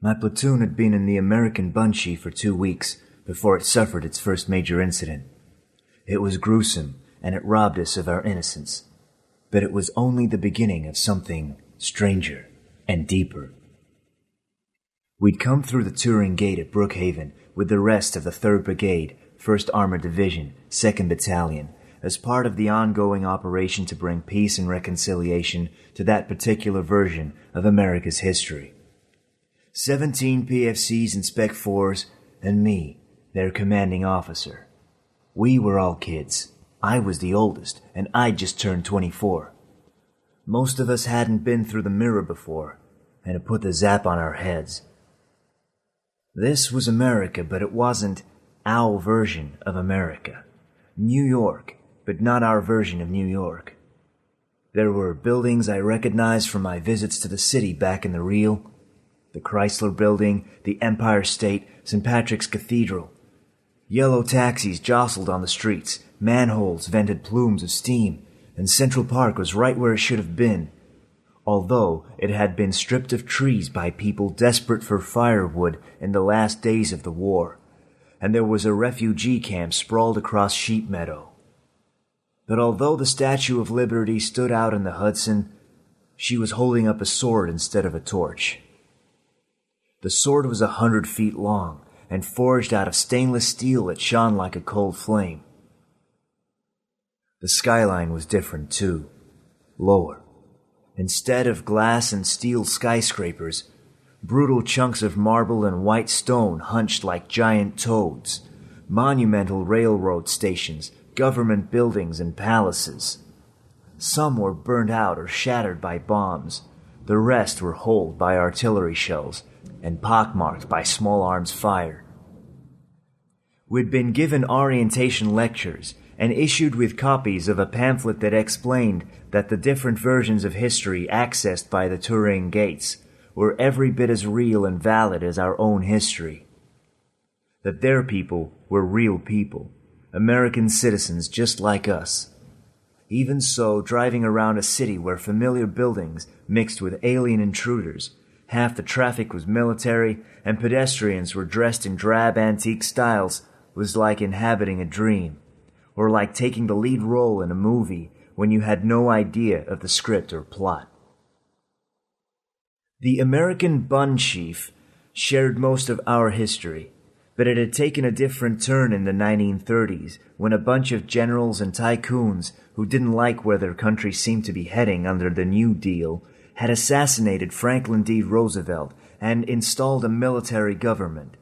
My platoon had been in the American Banshee for 2 weeks before it suffered its first major incident. It was gruesome, and it robbed us of our innocence. But it was only the beginning of something stranger and deeper. We'd come through the Turing Gate at Brookhaven with the rest of the 3rd Brigade, 1st Armored Division, 2nd Battalion, as part of the ongoing operation to bring peace and reconciliation to that particular version of America's history. 17 PFCs and Spec 4s, and me, their commanding officer. We were all kids. I was the oldest, and I'd just turned 24. Most of us hadn't been through the mirror before, and it put the zap on our heads. This was America, but it wasn't our version of America. New York, but not our version of New York. There were buildings I recognized from my visits to the city back in the Reel. The Chrysler Building, the Empire State, St. Patrick's Cathedral. Yellow taxis jostled on the streets, manholes vented plumes of steam, and Central Park was right where it should have been, although it had been stripped of trees by people desperate for firewood in the last days of the war, and there was a refugee camp sprawled across Sheep Meadow. But although the Statue of Liberty stood out in the Hudson, she was holding up a sword instead of a torch. The sword was 100 feet long and forged out of stainless steel that shone like a cold flame. The skyline was different, too. Lower. Instead of glass and steel skyscrapers, brutal chunks of marble and white stone hunched like giant toads, monumental railroad stations, government buildings, and palaces. Some were burned out or shattered by bombs. The rest were holed by artillery shells and pockmarked by small arms fire. We'd been given orientation lectures and issued with copies of a pamphlet that explained that the different versions of history accessed by the Turing Gates were every bit as real and valid as our own history. That their people were real people, American citizens just like us. Even so, driving around a city where familiar buildings mixed with alien intruders, half the traffic was military, and pedestrians were dressed in drab antique styles was like inhabiting a dream, or like taking the lead role in a movie when you had no idea of the script or plot. The American Bun Chief shared most of our history, but it had taken a different turn in the 1930s when a bunch of generals and tycoons who didn't like where their country seemed to be heading under the New Deal had assassinated Franklin D. Roosevelt and installed a military government.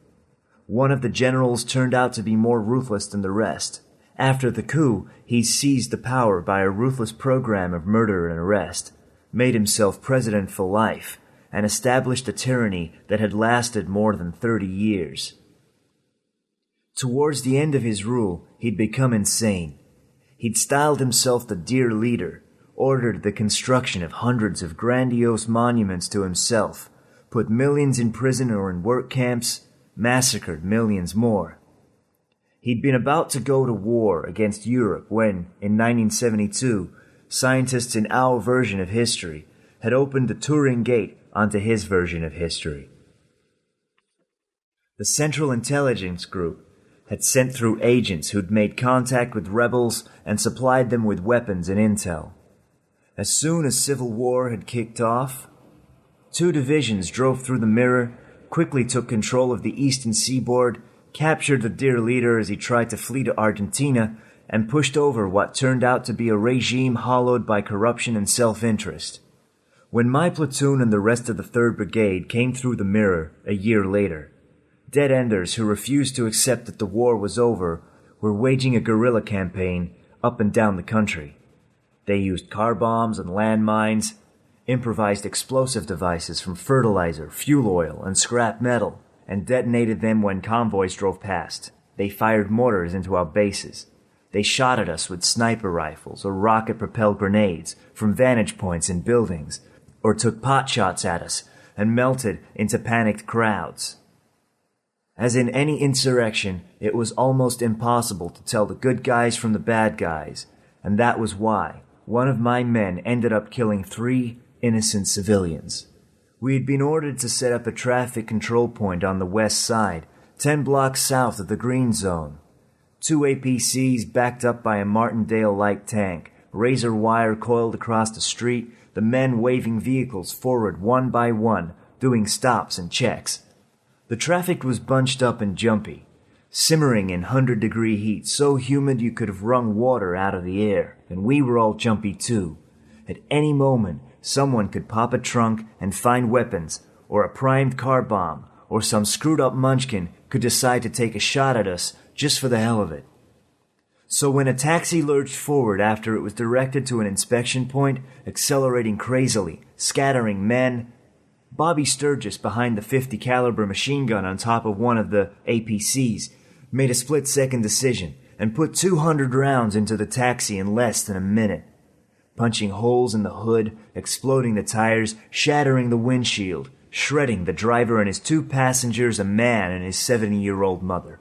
One of the generals turned out to be more ruthless than the rest. After the coup, he seized the power by a ruthless program of murder and arrest, made himself president for life, and established a tyranny that had lasted more than 30 years. Towards the end of his rule, he'd become insane. He'd styled himself the Dear Leader, ordered the construction of hundreds of grandiose monuments to himself, put millions in prison or in work camps, massacred millions more. He'd been about to go to war against Europe when, in 1972, scientists in our version of history had opened the Turing Gate onto his version of history. The Central Intelligence Group had sent through agents who'd made contact with rebels and supplied them with weapons and intel. As soon as civil war had kicked off, 2 divisions drove through the mirror, quickly took control of the eastern seaboard, captured the Dear Leader as he tried to flee to Argentina, and pushed over what turned out to be a regime hollowed by corruption and self-interest. When my platoon and the rest of the 3rd Brigade came through the mirror a year later, dead-enders who refused to accept that the war was over were waging a guerrilla campaign up and down the country. They used car bombs and landmines, improvised explosive devices from fertilizer, fuel oil, and scrap metal, and detonated them when convoys drove past. They fired mortars into our bases. They shot at us with sniper rifles or rocket-propelled grenades from vantage points in buildings, or took pot shots at us and melted into panicked crowds. As in any insurrection, it was almost impossible to tell the good guys from the bad guys, and that was why one of my men ended up killing 3 innocent civilians. We had been ordered to set up a traffic control point on the west side, 10 blocks south of the green zone. 2 APCs backed up by a Martindale-like tank, razor wire coiled across the street, the men waving vehicles forward one by one, doing stops and checks. The traffic was bunched up and jumpy, simmering in 100-degree heat so humid you could have wrung water out of the air, and we were all jumpy too. At any moment, someone could pop a trunk and find weapons, or a primed car bomb, or some screwed-up munchkin could decide to take a shot at us just for the hell of it. So when a taxi lurched forward after it was directed to an inspection point, accelerating crazily, scattering men, Bobby Sturgis behind the .50 caliber machine gun on top of one of the APCs made a split-second decision and put 200 rounds into the taxi in less than a minute, punching holes in the hood, exploding the tires, shattering the windshield, shredding the driver and his 2 passengers, a man and his 70-year-old mother.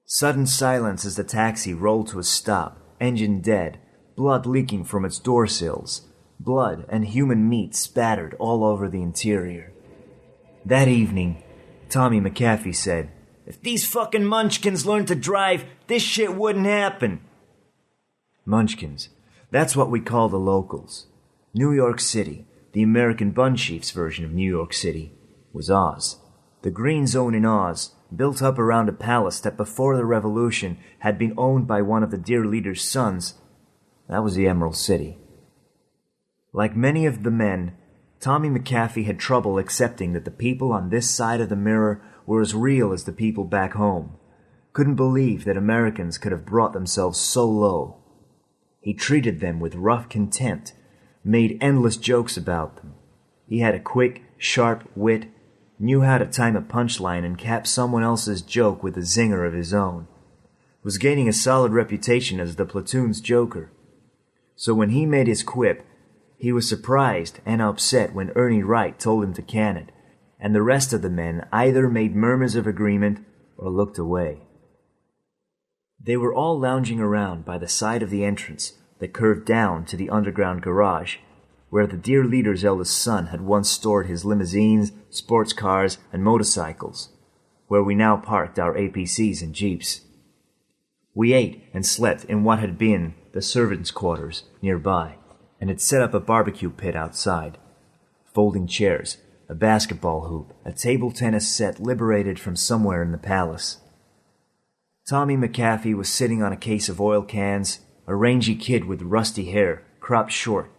Sudden silence as the taxi rolled to a stop, engine dead, blood leaking from its door sills, blood and human meat spattered all over the interior. That evening, Tommy McAfee said, "If these fucking munchkins learned to drive, this shit wouldn't happen." Munchkins. That's what we call the locals. New York City, the American Bun Chief's version of New York City, was Oz. The Green Zone in Oz, built up around a palace that before the Revolution had been owned by one of the Dear Leader's sons, that was the Emerald City. Like many of the men, Tommy McAfee had trouble accepting that the people on this side of the mirror were as real as the people back home. Couldn't believe that Americans could have brought themselves so low. He treated them with rough contempt, made endless jokes about them. He had a quick, sharp wit, knew how to time a punchline and cap someone else's joke with a zinger of his own. Was gaining a solid reputation as the platoon's joker. So when he made his quip, he was surprised and upset when Ernie Wright told him to can it, and the rest of the men either made murmurs of agreement or looked away. They were all lounging around by the side of the entrance that curved down to the underground garage, where the Dear Leader's eldest son had once stored his limousines, sports cars, and motorcycles, where we now parked our APCs and Jeeps. We ate and slept in what had been the servants' quarters nearby, and had set up a barbecue pit outside. Folding chairs, a basketball hoop, a table tennis set liberated from somewhere in the palace. Tommy McAfee was sitting on a case of oil cans, a rangy kid with rusty hair, cropped short,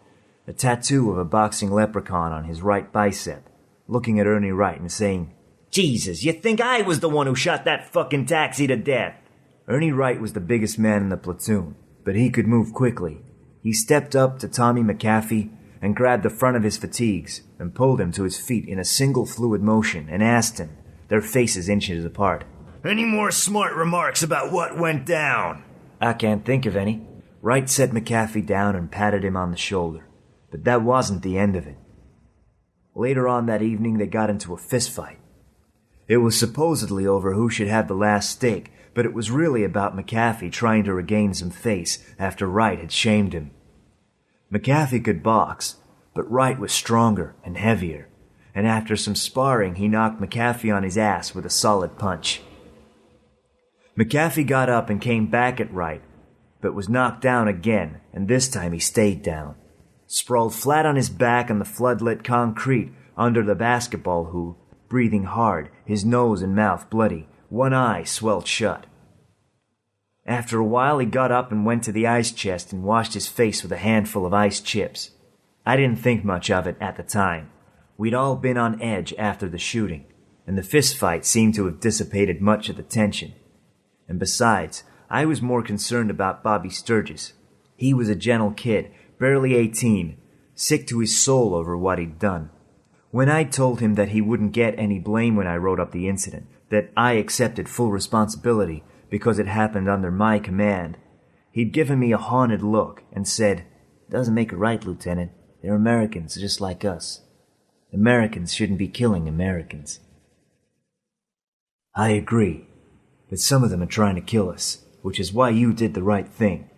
a tattoo of a boxing leprechaun on his right bicep, looking at Ernie Wright and saying, "Jesus, you think I was the one who shot that fucking taxi to death?" Ernie Wright was the biggest man in the platoon, but he could move quickly. He stepped up to Tommy McAfee and grabbed the front of his fatigues and pulled him to his feet in a single fluid motion and asked him, their faces inches apart, "Any more smart remarks about what went down?" "I can't think of any." Wright set McAfee down and patted him on the shoulder. But that wasn't the end of it. Later on that evening, they got into a fistfight. It was supposedly over who should have the last steak, but it was really about McAfee trying to regain some face after Wright had shamed him. McAfee could box, but Wright was stronger and heavier, and after some sparring, he knocked McAfee on his ass with a solid punch. McAfee got up and came back at Wright, but was knocked down again, and this time he stayed down. Sprawled flat on his back on the floodlit concrete under the basketball hoop, breathing hard, his nose and mouth bloody, one eye swelled shut. After a while, he got up and went to the ice chest and washed his face with a handful of ice chips. I didn't think much of it at the time. We'd all been on edge after the shooting, and the fistfight seemed to have dissipated much of the tension. And besides, I was more concerned about Bobby Sturgis. He was a gentle kid, barely 18, sick to his soul over what he'd done. When I told him that he wouldn't get any blame when I wrote up the incident, that I accepted full responsibility because it happened under my command, he'd given me a haunted look and said, "Doesn't make it right, Lieutenant. They're Americans just like us. Americans shouldn't be killing Americans." I agree, but some of them are trying to kill us, which is why you did the right thing.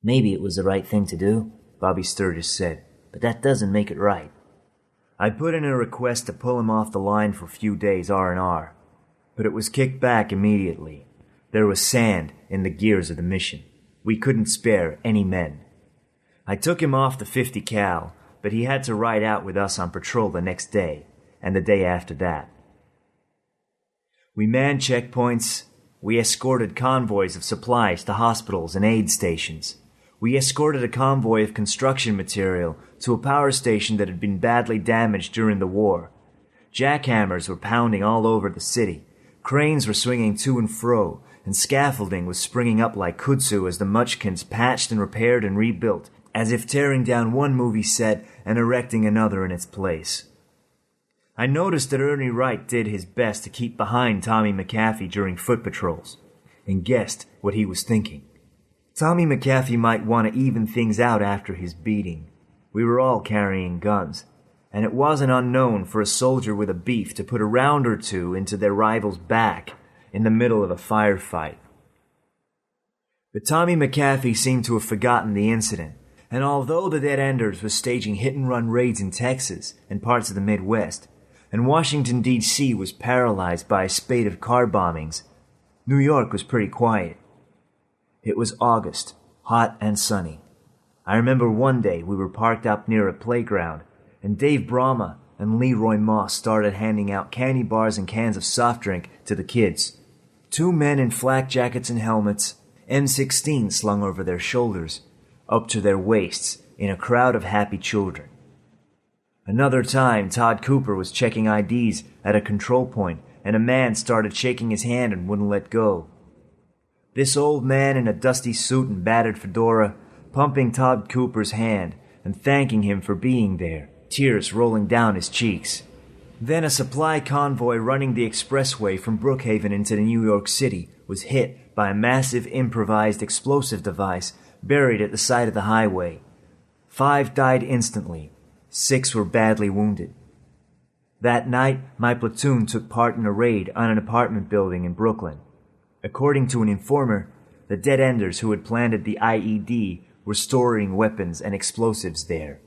"Maybe it was the right thing to do," Bobby Sturgis said, "but that doesn't make it right." I put in a request to pull him off the line for a few days R&R, but it was kicked back immediately. There was sand in the gears of the mission. We couldn't spare any men. I took him off the 50 cal, but he had to ride out with us on patrol the next day, and the day after that. We manned checkpoints. We escorted convoys of supplies to hospitals and aid stations. We escorted a convoy of construction material to a power station that had been badly damaged during the war. Jackhammers were pounding all over the city. Cranes were swinging to and fro, and scaffolding was springing up like kudzu as the Munchkins patched and repaired and rebuilt, as if tearing down one movie set and erecting another in its place. I noticed that Ernie Wright did his best to keep behind Tommy McAfee during foot patrols, and guessed what he was thinking. Tommy McAfee might want to even things out after his beating. We were all carrying guns, and it wasn't unknown for a soldier with a beef to put a round or two into their rival's back in the middle of a firefight. But Tommy McAfee seemed to have forgotten the incident, and although the Dead Enders was staging hit-and-run raids in Texas and parts of the Midwest, and Washington, D.C. was paralyzed by a spate of car bombings, New York was pretty quiet. It was August, hot and sunny. I remember one day we were parked up near a playground, and Dave Brahma and Leroy Moss started handing out candy bars and cans of soft drink to the kids. Two men in flak jackets and helmets, M16 slung over their shoulders, up to their waists, in a crowd of happy children. Another time, Todd Cooper was checking IDs at a control point, and a man started shaking his hand and wouldn't let go. This old man in a dusty suit and battered fedora, pumping Todd Cooper's hand and thanking him for being there, tears rolling down his cheeks. Then a supply convoy running the expressway from Brookhaven into New York City was hit by a massive improvised explosive device buried at the side of the highway. 5 died instantly. 6 were badly wounded. That night, my platoon took part in a raid on an apartment building in Brooklyn. According to an informer, the Dead Enders who had planted the IED were storing weapons and explosives there.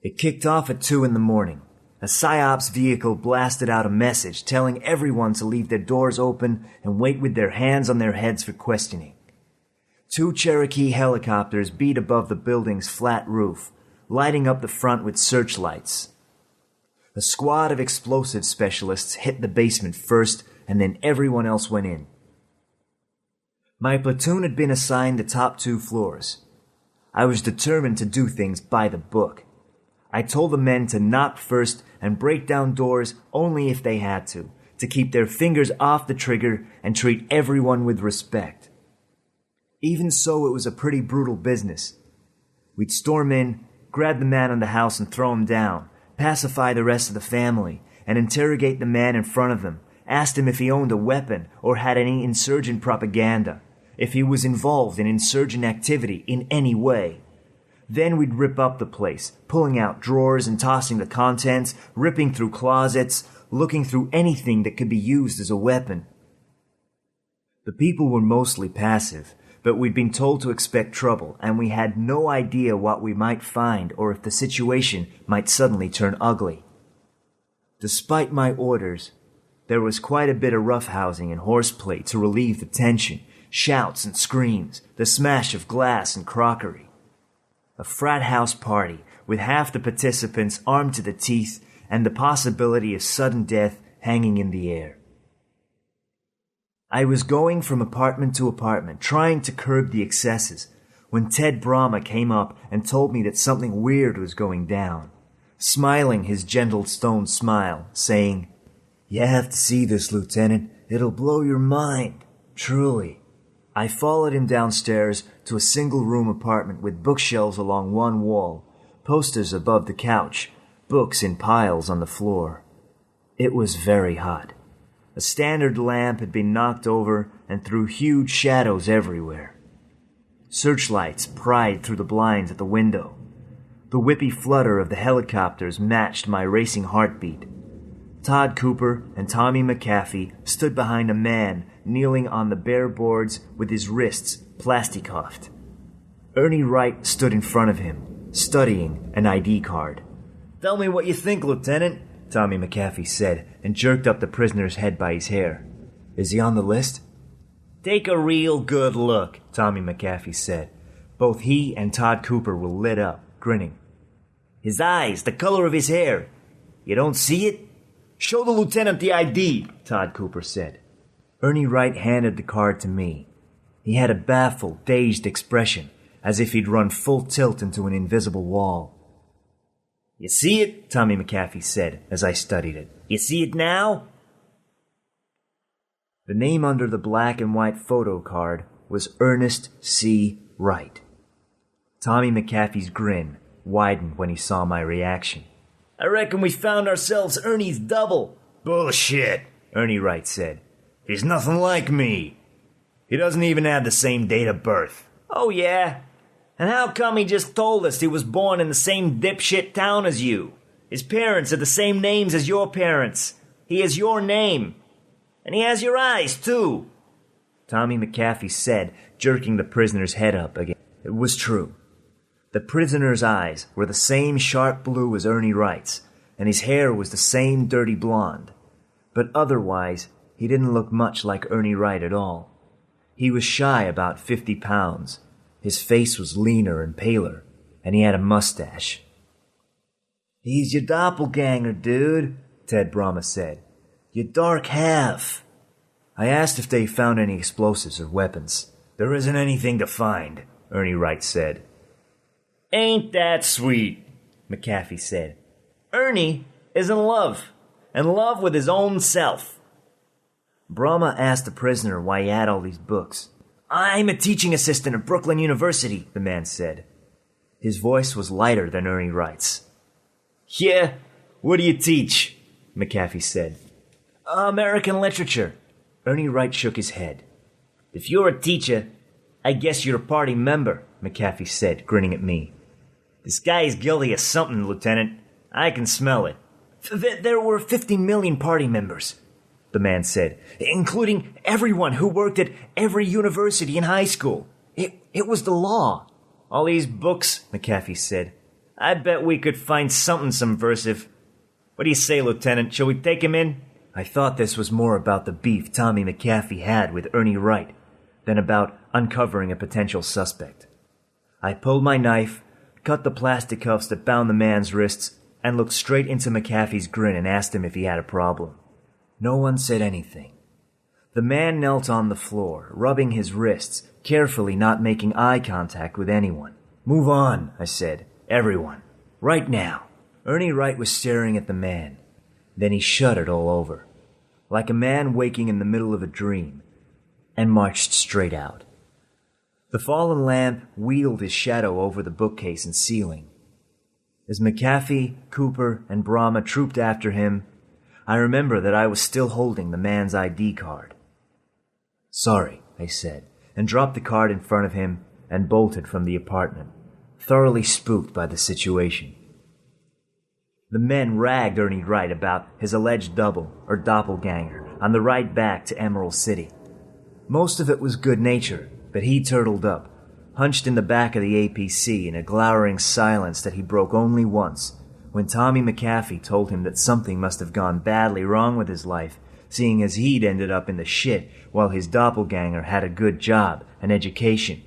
It kicked off at 2 in the morning. A PSYOPS vehicle blasted out a message telling everyone to leave their doors open and wait with their hands on their heads for questioning. 2 Cherokee helicopters beat above the building's flat roof, lighting up the front with searchlights. A squad of explosive specialists hit the basement first, and then everyone else went in. My platoon had been assigned the top 2 floors. I was determined to do things by the book. I told the men to knock first and break down doors only if they had to keep their fingers off the trigger and treat everyone with respect. Even so, it was a pretty brutal business. We'd storm in, grab the man in the house and throw him down, pacify the rest of the family, and interrogate the man in front of them, asked him if he owned a weapon or had any insurgent propaganda, if he was involved in insurgent activity in any way. Then we'd rip up the place, pulling out drawers and tossing the contents, ripping through closets, looking through anything that could be used as a weapon. The people were mostly passive, but we'd been told to expect trouble, and we had no idea what we might find or if the situation might suddenly turn ugly. Despite my orders, there was quite a bit of roughhousing and horseplay to relieve the tension, shouts and screams, the smash of glass and crockery. A frat house party with half the participants armed to the teeth and the possibility of sudden death hanging in the air. I was going from apartment to apartment, trying to curb the excesses, when Ted Brahma came up and told me that something weird was going down, smiling his gentle stone smile, saying, "You have to see this, Lieutenant. It'll blow your mind. Truly." I followed him downstairs to a single-room apartment with bookshelves along one wall, posters above the couch, books in piles on the floor. It was very hot. A standard lamp had been knocked over and threw huge shadows everywhere. Searchlights pried through the blinds at the window. The whippy flutter of the helicopters matched my racing heartbeat. Todd Cooper and Tommy McAfee stood behind a man kneeling on the bare boards with his wrists plastic-cuffed. Ernie Wright stood in front of him, studying an ID card. Tell me what you think, Lieutenant, Tommy McAfee said, and jerked up the prisoner's head by his hair. Is he on the list? Take a real good look, Tommy McAfee said. Both he and Todd Cooper were lit up, grinning. His eyes, the color of his hair. You don't see it? Show the lieutenant the ID, Todd Cooper said. Ernie Wright handed the card to me. He had a baffled, dazed expression, as if he'd run full tilt into an invisible wall. You see it? Tommy McAfee said, as I studied it. You see it now? The name under the black and white photo card was Ernest C. Wright. Tommy McAfee's grin widened when he saw my reaction. I reckon we found ourselves Ernie's double. Bullshit, Ernie Wright said. He's nothing like me. He doesn't even have the same date of birth. Oh, yeah? And how come he just told us he was born in the same dipshit town as you? His parents are the same names as your parents. He has your name. And he has your eyes, too. Tommy McAfee said, jerking the prisoner's head up again. It was true. The prisoner's eyes were the same sharp blue as Ernie Wright's, and his hair was the same dirty blonde. But otherwise, he didn't look much like Ernie Wright at all. He was shy about 50 pounds. His face was leaner and paler, and he had a mustache. He's your doppelganger, dude, Ted Brahma said. Your dark half. I asked if they found any explosives or weapons. There isn't anything to find, Ernie Wright said. Ain't that sweet, McAfee said. Ernie is in love with his own self. Brahma asked the prisoner why he had all these books. I'm a teaching assistant at Brooklyn University, the man said. His voice was lighter than Ernie Wright's. Yeah, what do you teach? McAfee said. American literature. Ernie Wright shook his head. If you're a teacher, I guess you're a party member, McAfee said, grinning at me. This guy is guilty of something, Lieutenant. I can smell it. There were 50 million party members, the man said, including everyone who worked at every university and high school. It was the law. All these books, McAfee said. I bet we could find something subversive. What do you say, Lieutenant? Shall we take him in? I thought this was more about the beef Tommy McAfee had with Ernie Wright than about uncovering a potential suspect. I pulled my knife, cut the plastic cuffs that bound the man's wrists, and looked straight into McAfee's grin and asked him if he had a problem. No one said anything. The man knelt on the floor, rubbing his wrists, carefully not making eye contact with anyone. Move on, I said. Everyone. Right now. Ernie Wright was staring at the man. Then he shuddered all over, like a man waking in the middle of a dream, and marched straight out. The fallen lamp wheeled his shadow over the bookcase and ceiling. As McAfee, Cooper, and Brahma trooped after him, I remember that I was still holding the man's ID card. Sorry, I said, and dropped the card in front of him and bolted from the apartment, thoroughly spooked by the situation. The men ragged Ernie Wright about his alleged double, or doppelganger, on the ride back to Emerald City. Most of it was good nature, but he turtled up, hunched in the back of the APC in a glowering silence that he broke only once, when Tommy McAfee told him that something must have gone badly wrong with his life, seeing as he'd ended up in the shit while his doppelganger had a good job and education.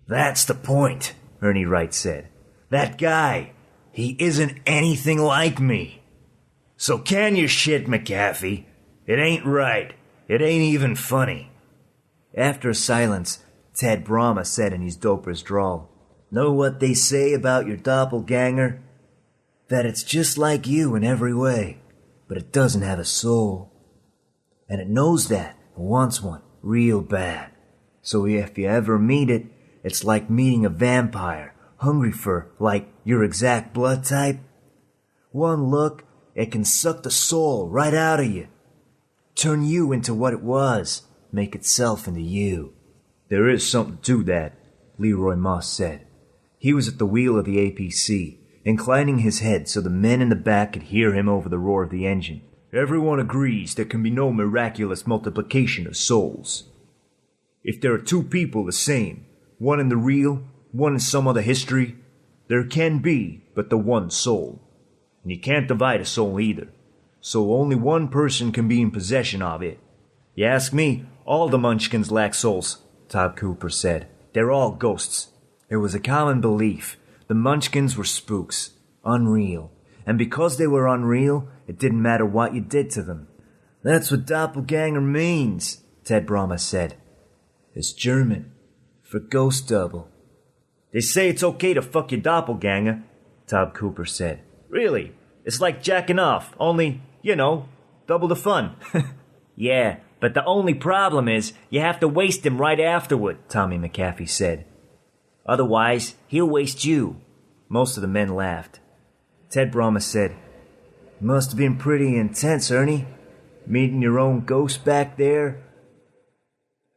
That's the point, Ernie Wright said. That guy, he isn't anything like me. So can you shit, McAfee? It ain't right. It ain't even funny. After a silence, Ted Brahma said in his doper's drawl, Know what they say about your doppelganger? That it's just like you in every way, but it doesn't have a soul. And it knows that and wants one real bad. So if you ever meet it, it's like meeting a vampire, hungry for, like, your exact blood type. One look, it can suck the soul right out of you. Turn you into what it was, make itself into you. There is something to that, Leroy Moss said. He was at the wheel of the APC, inclining his head so the men in the back could hear him over the roar of the engine. Everyone agrees there can be no miraculous multiplication of souls. If there are two people the same, one in the real, one in some other history, there can be but the one soul. And you can't divide a soul either. So only one person can be in possession of it. You ask me, all the Munchkins lack souls, Todd Cooper said. They're all ghosts. It was a common belief. The Munchkins were spooks, unreal. And because they were unreal, it didn't matter what you did to them. That's what doppelganger means, Ted Brahma said. It's German for ghost double. They say it's okay to fuck your doppelganger, Todd Cooper said. Really? It's like jacking off, only, double the fun. Yeah, but the only problem is you have to waste him right afterward, Tommy McAfee said. Otherwise, he'll waste you. Most of the men laughed. Ted Brahma said, Must have been pretty intense, Ernie. Meeting your own ghost back there?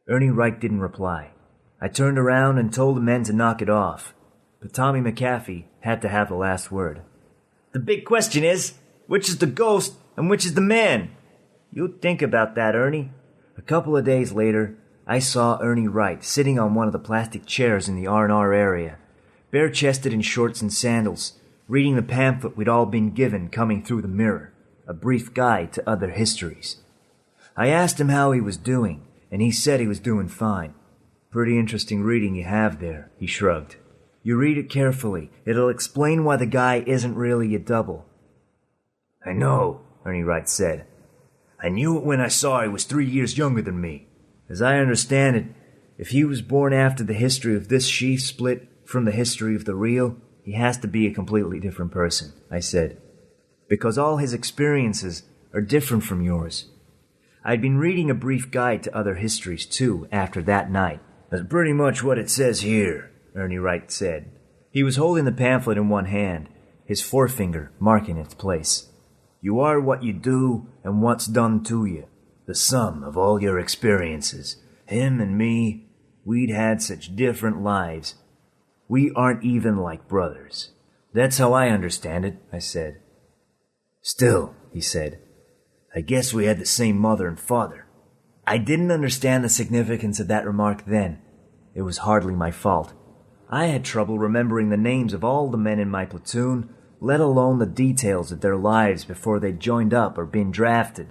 Ernie Wright didn't reply. I turned around and told the men to knock it off. But Tommy McAfee had to have the last word. The big question is, which is the ghost and which is the man? You'd think about that, Ernie. A couple of days later, I saw Ernie Wright sitting on one of the plastic chairs in the R&R area, bare-chested in shorts and sandals, reading the pamphlet we'd all been given coming through the mirror, a brief guide to other histories. I asked him how he was doing, and he said he was doing fine. Pretty interesting reading you have there, he shrugged. You read it carefully. It'll explain why the guy isn't really a double. I know, Ernie Wright said. I knew it when I saw he was 3 years younger than me. As I understand it, if he was born after the history of this sheaf split from the history of the real, he has to be a completely different person, I said. Because all his experiences are different from yours. I'd been reading a brief guide to other histories, too, after that night. That's pretty much what it says here, Ernie Wright said. He was holding the pamphlet in one hand, his forefinger marking its place. You are what you do and what's done to you, the sum of all your experiences. Him and me, we'd had such different lives. We aren't even like brothers. That's how I understand it, I said. Still, he said, I guess we had the same mother and father. I didn't understand the significance of that remark then. It was hardly my fault. I had trouble remembering the names of all the men in my platoon, let alone the details of their lives before they joined up or been drafted.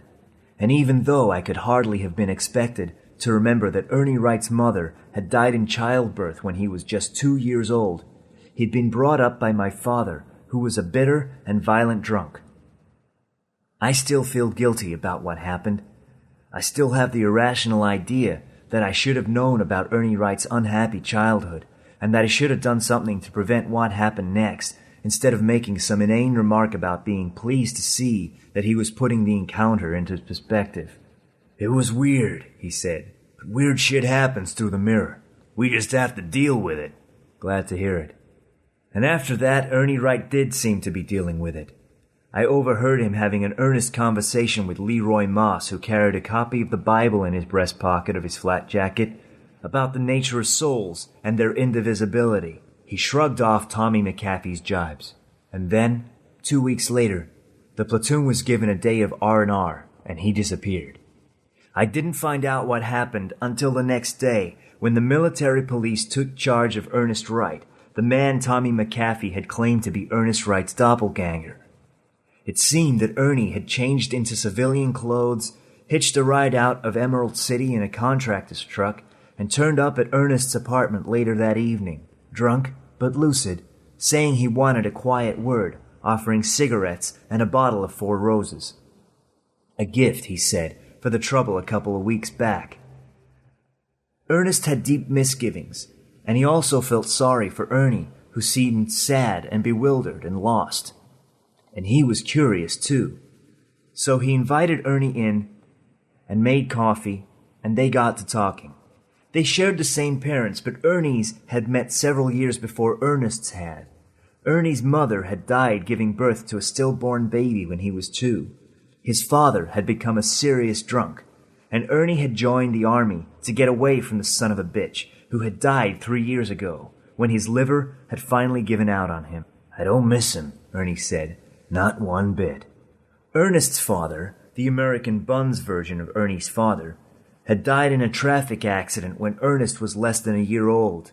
And even though I could hardly have been expected to remember that Ernie Wright's mother had died in childbirth when he was just 2 years old, he'd been brought up by my father, who was a bitter and violent drunk. I still feel guilty about what happened. I still have the irrational idea that I should have known about Ernie Wright's unhappy childhood, and that I should have done something to prevent what happened next, instead of making some inane remark about being pleased to see that he was putting the encounter into perspective. It was weird, he said, but weird shit happens through the mirror. We just have to deal with it. Glad to hear it. And after that, Ernie Wright did seem to be dealing with it. I overheard him having an earnest conversation with Leroy Moss, who carried a copy of the Bible in his breast pocket of his flat jacket, about the nature of souls and their indivisibility. He shrugged off Tommy McAfee's jibes. And then, 2 weeks later, the platoon was given a day of R&R, and he disappeared. I didn't find out what happened until the next day, when the military police took charge of Ernest Wright, the man Tommy McAfee had claimed to be Ernest Wright's doppelganger. It seemed that Ernie had changed into civilian clothes, hitched a ride out of Emerald City in a contractor's truck, and turned up at Ernest's apartment later that evening, drunk but lucid, saying he wanted a quiet word, offering cigarettes and a bottle of Four Roses. A gift, he said, for the trouble a couple of weeks back. Ernest had deep misgivings, and he also felt sorry for Ernie, who seemed sad and bewildered and lost. And he was curious, too. So he invited Ernie in and made coffee, and they got to talking. They shared the same parents, but Ernie's had met several years before Ernest's had. Ernie's mother had died giving birth to a stillborn baby when he was 2. His father had become a serious drunk, and Ernie had joined the army to get away from the son of a bitch who had died 3 years ago, when his liver had finally given out on him. I don't miss him, Ernie said. Not one bit. Ernest's father, the American Buns version of Ernie's father, had died in a traffic accident when Ernest was less than a year old.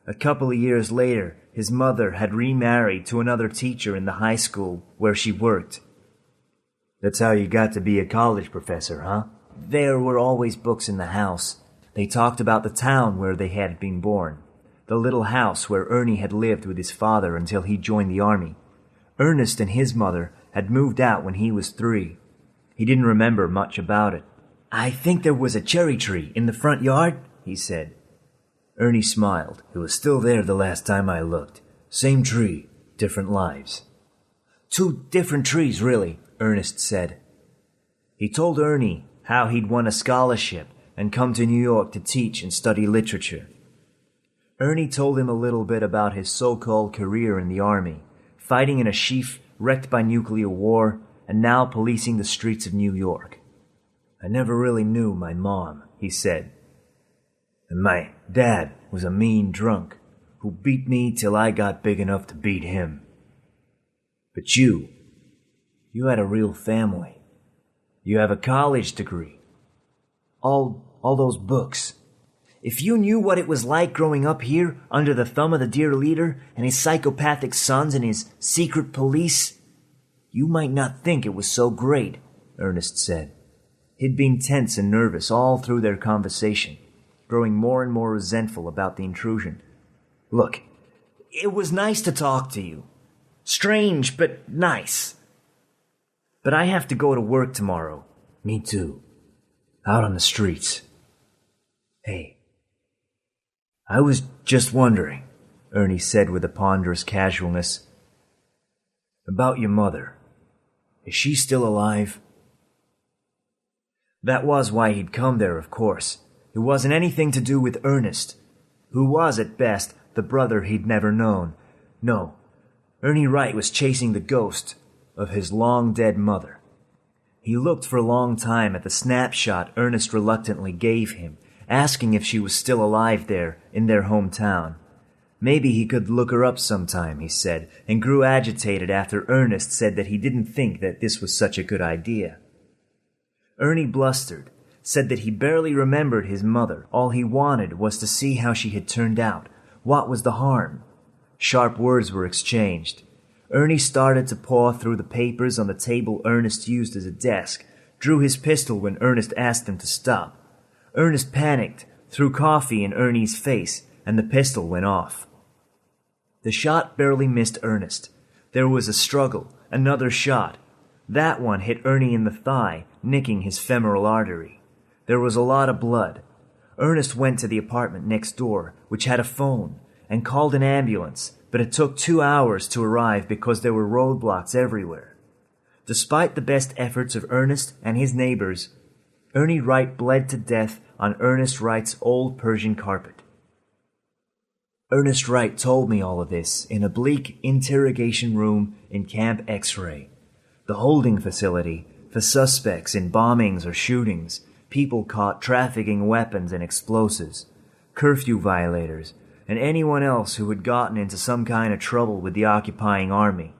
A couple of years later, his mother had remarried to another teacher in the high school where she worked. That's how you got to be a college professor, huh? There were always books in the house. They talked about the town where they had been born, the little house where Ernie had lived with his father until he joined the army. Ernest and his mother had moved out when he was 3. He didn't remember much about it. I think there was a cherry tree in the front yard, he said. Ernie smiled. It was still there the last time I looked. Same tree, different lives. 2 different trees, really, Ernest said. He told Ernie how he'd won a scholarship and come to New York to teach and study literature. Ernie told him a little bit about his so-called career in the army, fighting in a sheaf wrecked by nuclear war, and now policing the streets of New York. I never really knew my mom, he said. And my dad was a mean drunk who beat me till I got big enough to beat him. But you had a real family. You have a college degree. All those books. If you knew what it was like growing up here under the thumb of the dear leader and his psychopathic sons and his secret police, you might not think it was so great, Ernest said. He'd been tense and nervous all through their conversation, growing more and more resentful about the intrusion. Look, it was nice to talk to you. Strange, but nice. But I have to go to work tomorrow. Me too. Out on the streets. Hey, I was just wondering, Ernie said with a ponderous casualness, about your mother. Is she still alive? That was why he'd come there, of course. It wasn't anything to do with Ernest, who was, at best, the brother he'd never known. No, Ernie Wright was chasing the ghost of his long-dead mother. He looked for a long time at the snapshot Ernest reluctantly gave him, asking if she was still alive there in their hometown. Maybe he could look her up sometime, he said, and grew agitated after Ernest said that he didn't think that this was such a good idea. Ernie blustered, said that he barely remembered his mother. All he wanted was to see how she had turned out. What was the harm? Sharp words were exchanged. Ernie started to paw through the papers on the table Ernest used as a desk, drew his pistol when Ernest asked him to stop. Ernest panicked, threw coffee in Ernie's face, and the pistol went off. The shot barely missed Ernest. There was a struggle, another shot. That one hit Ernie in the thigh, nicking his femoral artery. There was a lot of blood. Ernest went to the apartment next door, which had a phone, and called an ambulance, but it took 2 hours to arrive because there were roadblocks everywhere. Despite the best efforts of Ernest and his neighbors, Ernie Wright bled to death on Ernest Wright's old Persian carpet. Ernest Wright told me all of this in a bleak interrogation room in Camp X-Ray, the holding facility for suspects in bombings or shootings, people caught trafficking weapons and explosives, curfew violators, and anyone else who had gotten into some kind of trouble with the occupying army.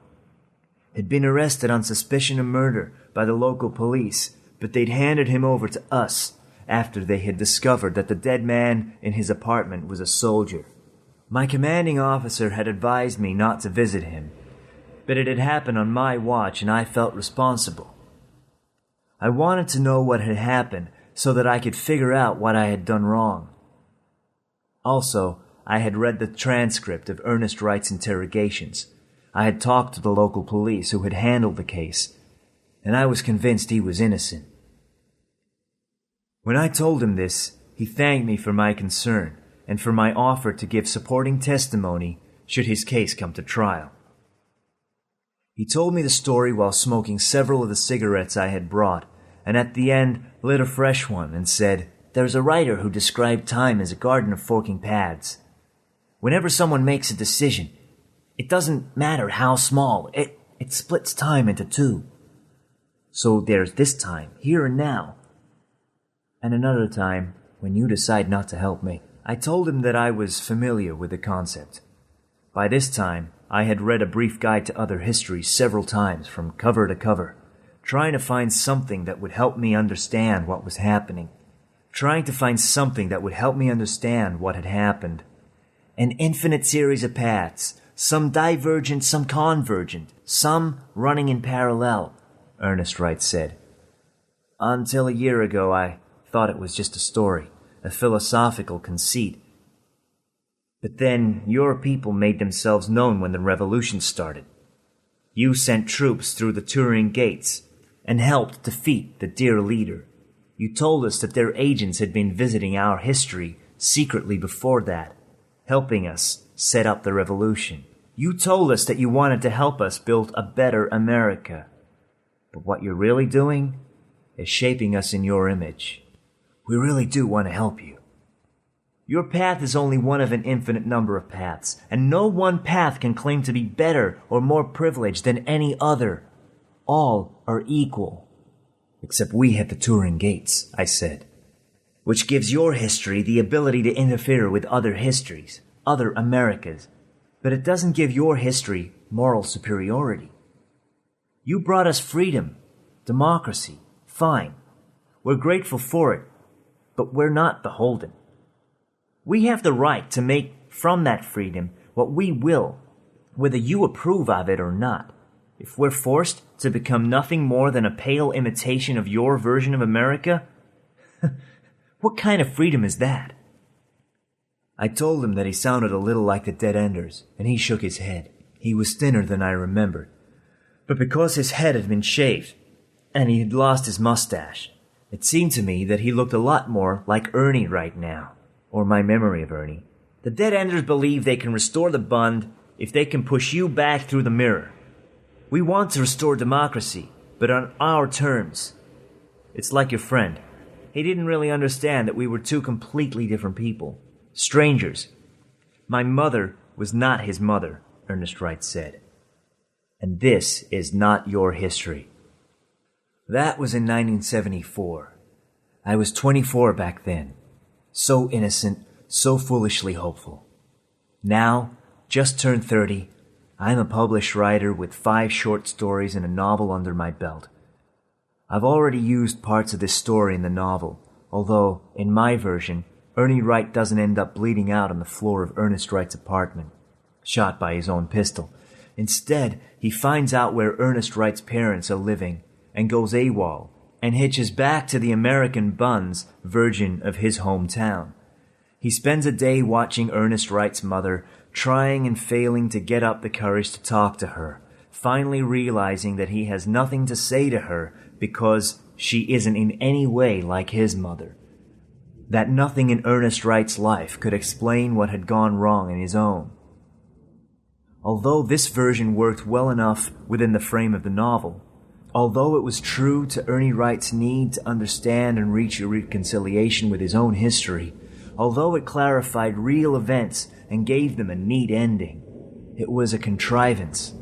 Had been arrested on suspicion of murder by the local police, but they'd handed him over to us after they had discovered that the dead man in his apartment was a soldier. My commanding officer had advised me not to visit him, but it had happened on my watch and I felt responsible. I wanted to know what had happened so that I could figure out what I had done wrong. Also, I had read the transcript of Ernest Wright's interrogations. I had talked to the local police who had handled the case, and I was convinced he was innocent. When I told him this, he thanked me for my concern and for my offer to give supporting testimony should his case come to trial. He told me the story while smoking several of the cigarettes I had brought, and at the end lit a fresh one and said, "There's a writer who described time as a garden of forking paths. Whenever someone makes a decision, it doesn't matter how small, it splits time into 2. So there's this time, here and now, and another time when you decide not to help me." I told him that I was familiar with the concept. By this time, I had read a brief guide to Other Histories several times from cover to cover, trying to find something that would help me understand what was happening, trying to find something that would help me understand what had happened. An infinite series of paths, some divergent, some convergent, some running in parallel, Ernest Wright said. Until a year ago, I thought it was just a story, a philosophical conceit. But then your people made themselves known when the revolution started. You sent troops through the Turin gates and helped defeat the dear leader. You told us that their agents had been visiting our history secretly before that, helping us set up the revolution. You told us that you wanted to help us build a better America. But what you're really doing is shaping us in your image. We really do want to help you. Your path is only one of an infinite number of paths, and no one path can claim to be better or more privileged than any other. All are equal. Except we have the Turin gates, I said, which gives your history the ability to interfere with other histories, other Americas, but it doesn't give your history moral superiority. You brought us freedom, democracy, fine. We're grateful for it, but we're not beholden. We have the right to make from that freedom what we will, whether you approve of it or not. If we're forced to become nothing more than a pale imitation of your version of America, what kind of freedom is that? I told him that he sounded a little like the Dead Enders, and he shook his head. He was thinner than I remembered. But because his head had been shaved, and he had lost his mustache, it seemed to me that he looked a lot more like Ernie right now, or my memory of Ernie. The Dead Enders believe they can restore the Bund if they can push you back through the mirror. We want to restore democracy, but on our terms. It's like your friend. He didn't really understand that we were two completely different people. Strangers. My mother was not his mother, Ernest Wright said. And this is not your history. That was in 1974. I was 24 back then. So innocent, so foolishly hopeful. Now, just turned 30, I'm a published writer with 5 short stories and a novel under my belt. I've already used parts of this story in the novel, although, in my version, Ernie Wright doesn't end up bleeding out on the floor of Ernest Wright's apartment, shot by his own pistol. Instead, he finds out where Ernest Wright's parents are living and goes AWOL and hitches back to the American Bun's version of his hometown. He spends a day watching Ernest Wright's mother, trying and failing to get up the courage to talk to her, finally realizing that he has nothing to say to her because she isn't in any way like his mother. That nothing in Ernest Wright's life could explain what had gone wrong in his own. Although this version worked well enough within the frame of the novel, although it was true to Ernie Wright's need to understand and reach a reconciliation with his own history, although it clarified real events and gave them a neat ending, it was a contrivance.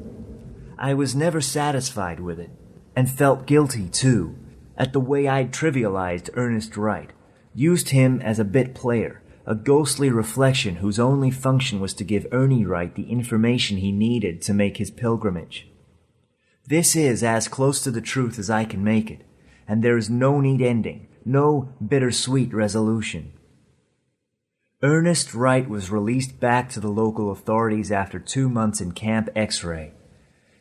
I was never satisfied with it, and felt guilty, too, at the way I'd trivialized Ernest Wright, used him as a bit player, a ghostly reflection whose only function was to give Ernie Wright the information he needed to make his pilgrimage. This is as close to the truth as I can make it, and there is no neat ending, no bittersweet resolution. Ernest Wright was released back to the local authorities after 2 months in Camp X-Ray.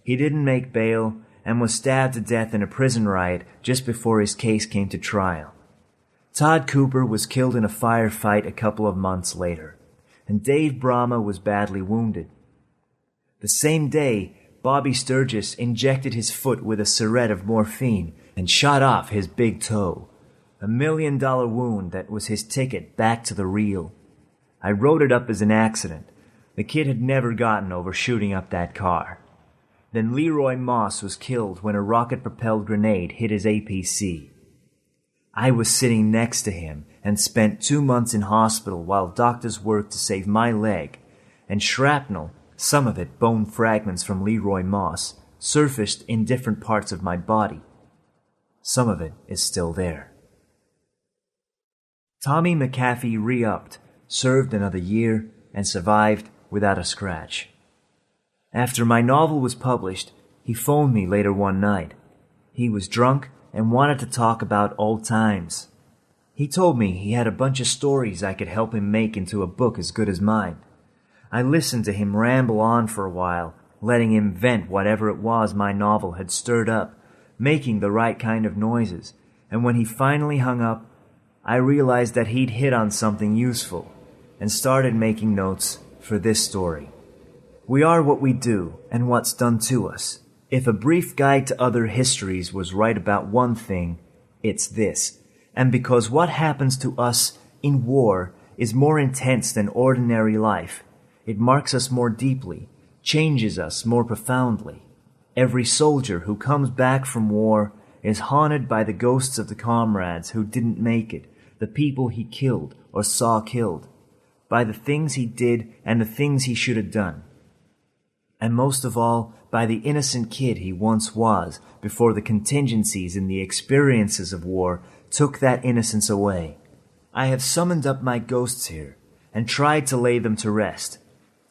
He didn't make bail and was stabbed to death in a prison riot just before his case came to trial. Todd Cooper was killed in a firefight a couple of months later, and Dave Brahma was badly wounded. The same day, Bobby Sturgis injected his foot with a syringe of morphine and shot off his big toe, $1 million wound that was his ticket back to the real. I wrote it up as an accident. The kid had never gotten over shooting up that car. Then Leroy Moss was killed when a rocket-propelled grenade hit his APC. I was sitting next to him and spent 2 months in hospital while doctors worked to save my leg, and shrapnel, some of it bone fragments from Leroy Moss, surfaced in different parts of my body. Some of it is still there. Tommy McAfee re-upped, served another year, and survived without a scratch. After my novel was published, he phoned me later one night. He was drunk and wanted to talk about old times. He told me he had a bunch of stories I could help him make into a book as good as mine. I listened to him ramble on for a while, letting him vent whatever it was my novel had stirred up, making the right kind of noises, and when he finally hung up, I realized that he'd hit on something useful, and started making notes for this story. We are what we do, and what's done to us. If a brief guide to other histories was right about one thing, it's this. And because what happens to us in war is more intense than ordinary life, it marks us more deeply, changes us more profoundly. Every soldier who comes back from war is haunted by the ghosts of the comrades who didn't make it, the people he killed or saw killed, by the things he did and the things he should have done. And most of all, by the innocent kid he once was before the contingencies and the experiences of war took that innocence away. I have summoned up my ghosts here and tried to lay them to rest.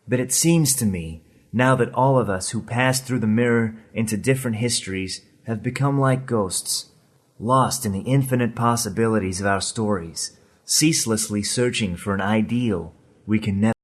But it seems to me, now that all of us who passed through the mirror into different histories have become like ghosts, lost in the infinite possibilities of our stories, ceaselessly searching for an ideal we can never